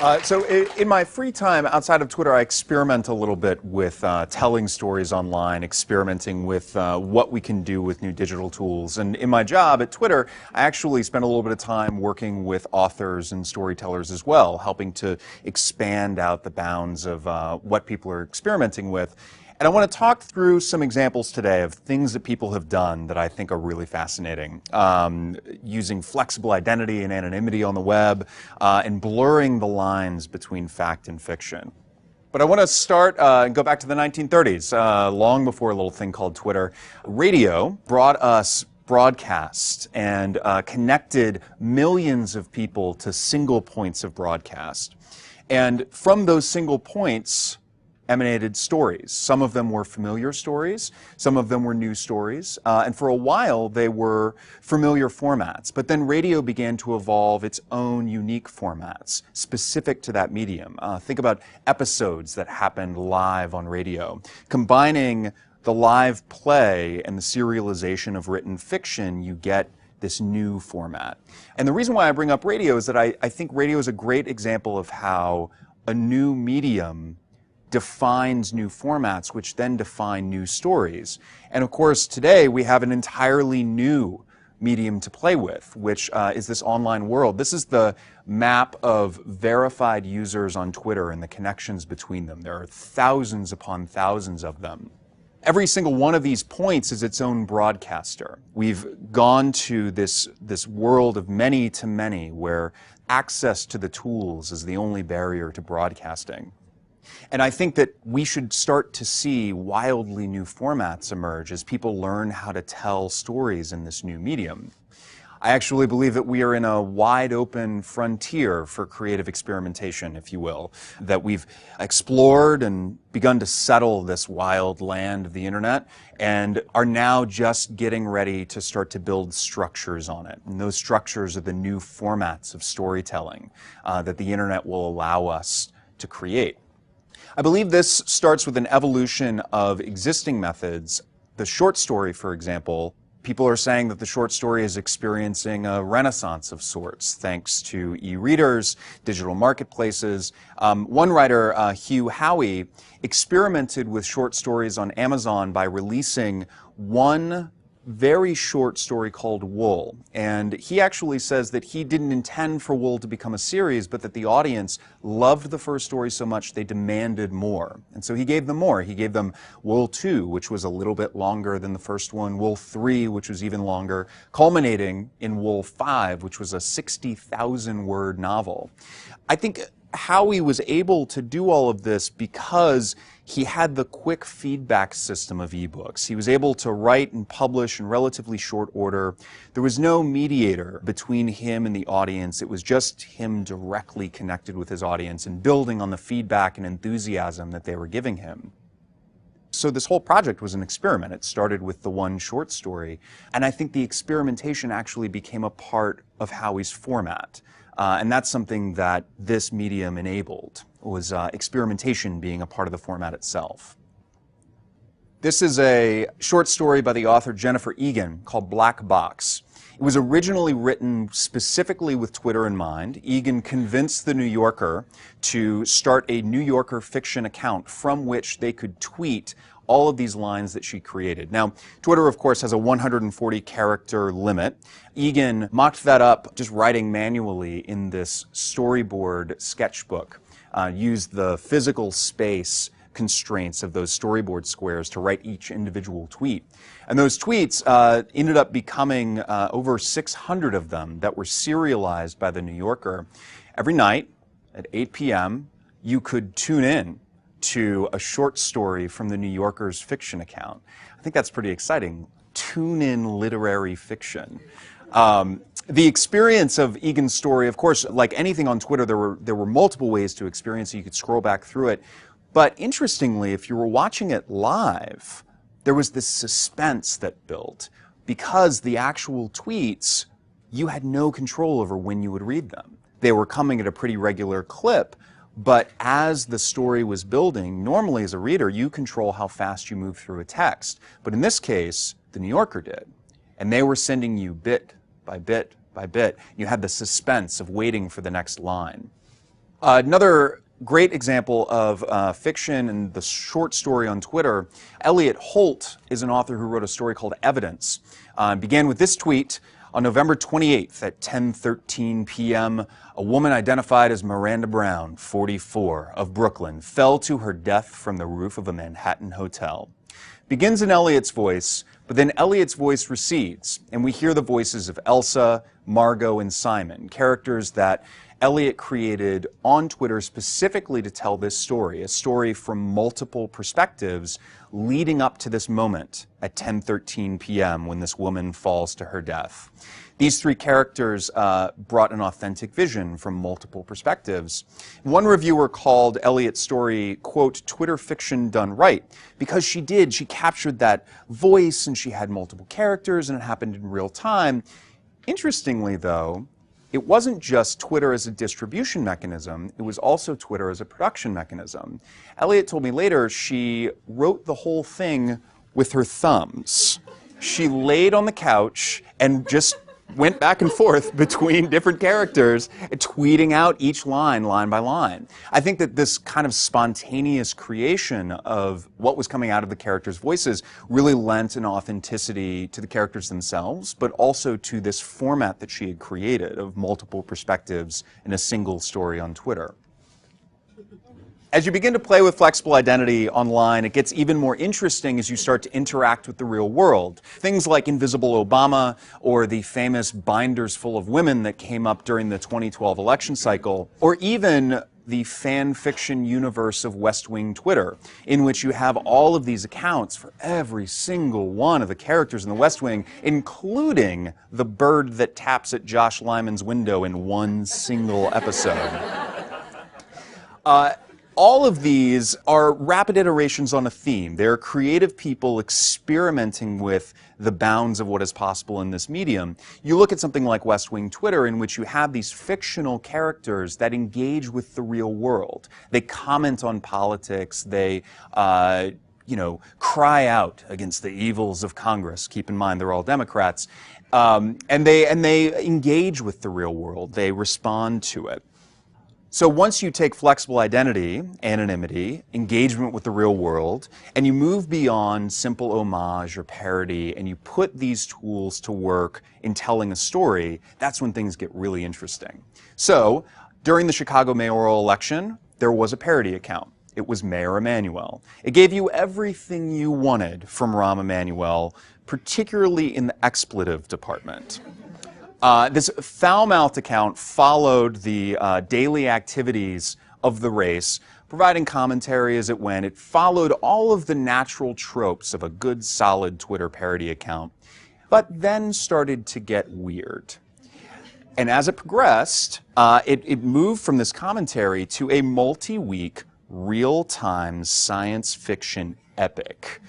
In my free time outside of Twitter, I experiment a little bit with telling stories online, experimenting with what we can do with new digital tools. And in my job at Twitter, I actually spend a little bit of time working with authors and storytellers as well, helping to expand out the bounds of what people are experimenting with. And I want to talk through some examples today of things that people have done that I think are really fascinating, using flexible identity and anonymity on the web, and blurring the lines between fact and fiction. But I want to start and go back to the 1930s, long before a little thing called Twitter. Radio brought us broadcast and connected millions of people to single points of broadcast. And from those single points emanated stories. Some of them were familiar stories, some of them were new stories, and for a while they were familiar formats. But then radio began to evolve its own unique formats specific to that medium. Think about episodes that happened live on radio. Combining the live play and the serialization of written fiction, you get this new format. And the reason why I bring up radio is that I think radio is a great example of how a new medium defines new formats, which then define new stories. And of course, today we have an entirely new medium to play with, which is this online world. This is the map of verified users on Twitter and the connections between them. There are thousands upon thousands of them. Every single one of these points is its own broadcaster. We've gone to this world of many to many, where access to the tools is the only barrier to broadcasting. And I think that we should start to see wildly new formats emerge as people learn how to tell stories in this new medium. I actually believe that we are in a wide open frontier for creative experimentation, if you will, that we've explored and begun to settle this wild land of the internet and are now just getting ready to start to build structures on it. And those structures are the new formats of storytelling that the internet will allow us to create. I believe this starts with an evolution of existing methods. The short story, for example, people are saying that the short story is experiencing a renaissance of sorts, thanks to e-readers, digital marketplaces. One writer, Hugh Howey, experimented with short stories on Amazon by releasing one very short story called Wool. And he actually says that he didn't intend for Wool to become a series, but that the audience loved the first story so much they demanded more. And so he gave them more. He gave them Wool 2, which was a little bit longer than the first one, Wool 3, which was even longer, culminating in Wool 5, which was a 60,000-word novel. I think Howie was able to do all of this because he had the quick feedback system of ebooks. He was able to write and publish in relatively short order. There was no mediator between him and the audience. It was just him directly connected with his audience and building on the feedback and enthusiasm that they were giving him. So this whole project was an experiment. It started with the one short story, and I think the experimentation actually became a part of Howie's format. And that's something that this medium enabled, was experimentation being a part of the format itself. This is a short story by the author Jennifer Egan called Black Box. It was originally written specifically with Twitter in mind. Egan convinced the New Yorker to start a New Yorker fiction account from which they could tweet all of these lines that she created. Now, Twitter, of course, has a 140-character limit. Egan mocked that up just writing manually in this storyboard sketchbook, used the physical space constraints of those storyboard squares to write each individual tweet. And those tweets ended up becoming over 600 of them that were serialized by the New Yorker. Every night at 8 p.m., you could tune in to a short story from the New Yorker's fiction account. I think that's pretty exciting. Tune in literary fiction. The experience of Egan's story, of course, like anything on Twitter, there were multiple ways to experience it. You could scroll back through it. But interestingly, if you were watching it live, there was this suspense that built because the actual tweets, you had no control over when you would read them. They were coming at a pretty regular clip, but as the story was building, normally as a reader, you control how fast you move through a text. But in this case, the New Yorker did. And they were sending you bit by bit by bit. You had the suspense of waiting for the next line. Another great example of fiction and the short story on Twitter, Elliot Holt is an author who wrote a story called Evidence. Began with this tweet: on November 28th at 10:13 p.m., a woman identified as Miranda Brown, 44, of Brooklyn, fell to her death from the roof of a Manhattan hotel. Begins in Elliot's voice, but then Elliot's voice recedes, and we hear the voices of Elsa, Margot, and Simon, characters that Elliot created on Twitter specifically to tell this story, a story from multiple perspectives leading up to this moment at 10:13 p.m. when this woman falls to her death. These three characters brought an authentic vision from multiple perspectives. One reviewer called Elliot's story, quote, Twitter fiction done right, because she captured that voice and she had multiple characters and it happened in real time. Interestingly, though, it wasn't just Twitter as a distribution mechanism, it was also Twitter as a production mechanism. Elliot told me later she wrote the whole thing with her thumbs. She laid on the couch and just went back and forth between different characters, tweeting out each line by line. I think that this kind of spontaneous creation of what was coming out of the characters' voices really lent an authenticity to the characters themselves, but also to this format that she had created of multiple perspectives in a single story on Twitter. As you begin to play with flexible identity online, it gets even more interesting as you start to interact with the real world. Things like Invisible Obama or the famous binders full of women that came up during the 2012 election cycle, or even the fan fiction universe of West Wing Twitter, in which you have all of these accounts for every single one of the characters in the West Wing, including the bird that taps at Josh Lyman's window in one single episode. All of these are rapid iterations on a theme. They're creative people experimenting with the bounds of what is possible in this medium. You look at something like West Wing Twitter, in which you have these fictional characters that engage with the real world. They comment on politics. They cry out against the evils of Congress. Keep in mind, they're all Democrats. And they engage with the real world. They respond to it. So once you take flexible identity, anonymity, engagement with the real world, and you move beyond simple homage or parody, and you put these tools to work in telling a story, that's when things get really interesting. So during the Chicago mayoral election, there was a parody account. It was Mayor Emanuel. It gave you everything you wanted from Rahm Emanuel, particularly in the expletive department. This foul-mouthed account followed the daily activities of the race, providing commentary as it went. It followed all of the natural tropes of a good, solid Twitter parody account, but then started to get weird. And as it progressed, it moved from this commentary to a multi-week, real-time science fiction epic,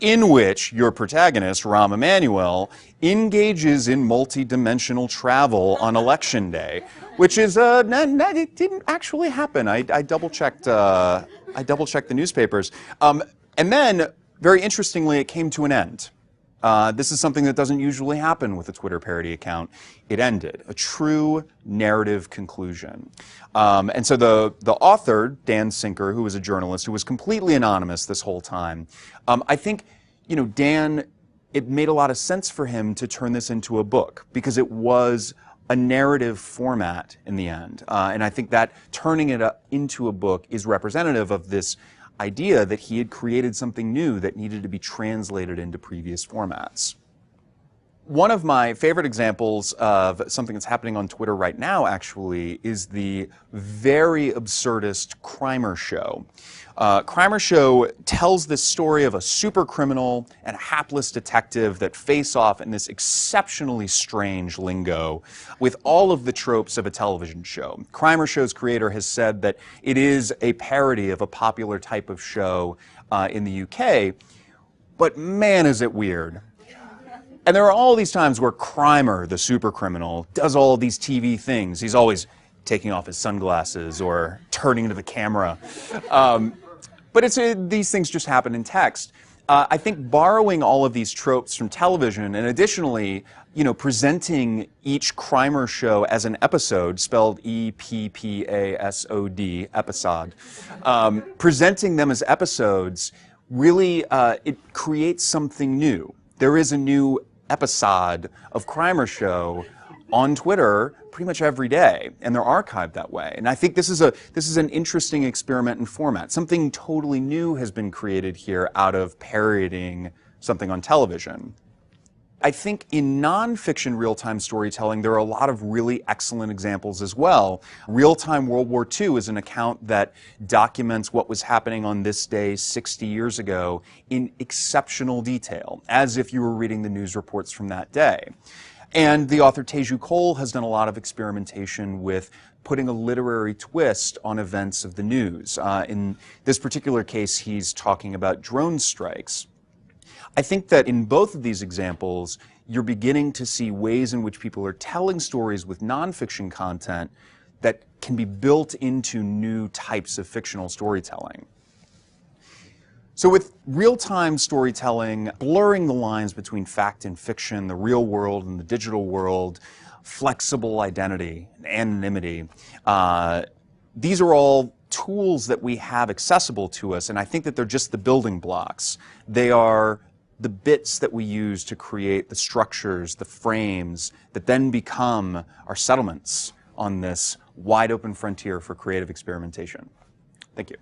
in which your protagonist, Rahm Emanuel, engages in multi-dimensional travel on election day, which is it didn't actually happen. I double-checked the newspapers, and then very interestingly, it came to an end. This is something that doesn't usually happen with a Twitter parody account. It ended, a true narrative conclusion. And so the author, Dan Sinker, who was a journalist, who was completely anonymous this whole time, I think, Dan, it made a lot of sense for him to turn this into a book because it was a narrative format in the end. And I think that turning it into a book is representative of this idea that he had created something new that needed to be translated into previous formats. One of my favorite examples of something that's happening on Twitter right now, actually, is the very absurdist Crimer Show. Crimer Show tells this story of a super criminal and a hapless detective that face off in this exceptionally strange lingo with all of the tropes of a television show. Crimer Show's creator has said that it is a parody of a popular type of show in the UK, but man, is it weird. And there are all these times where Crimer, the super criminal, does all these TV things. He's always taking off his sunglasses or turning to the camera. But these things just happen in text. I think borrowing all of these tropes from television, and additionally, presenting each crimer show as an episode, spelled EPPASOD, episode, presenting them as episodes, really, it creates something new. There is a new episode of Crimer Show on Twitter pretty much every day, and they're archived that way. And I think this is an interesting experiment in format. Something totally new has been created here out of parodying something on television. I think in nonfiction real-time storytelling, there are a lot of really excellent examples as well. Real-Time World War II is an account that documents what was happening on this day 60 years ago in exceptional detail, as if you were reading the news reports from that day. And the author Teju Cole has done a lot of experimentation with putting a literary twist on events of the news. In this particular case, he's talking about drone strikes. I think that in both of these examples, you're beginning to see ways in which people are telling stories with nonfiction content that can be built into new types of fictional storytelling. So with real-time storytelling, blurring the lines between fact and fiction, the real world and the digital world, flexible identity, anonymity, these are all tools that we have accessible to us, and I think that they're just the building blocks. They are the bits that we use to create the structures, the frames, that then become our settlements on this wide open frontier for creative experimentation. Thank you.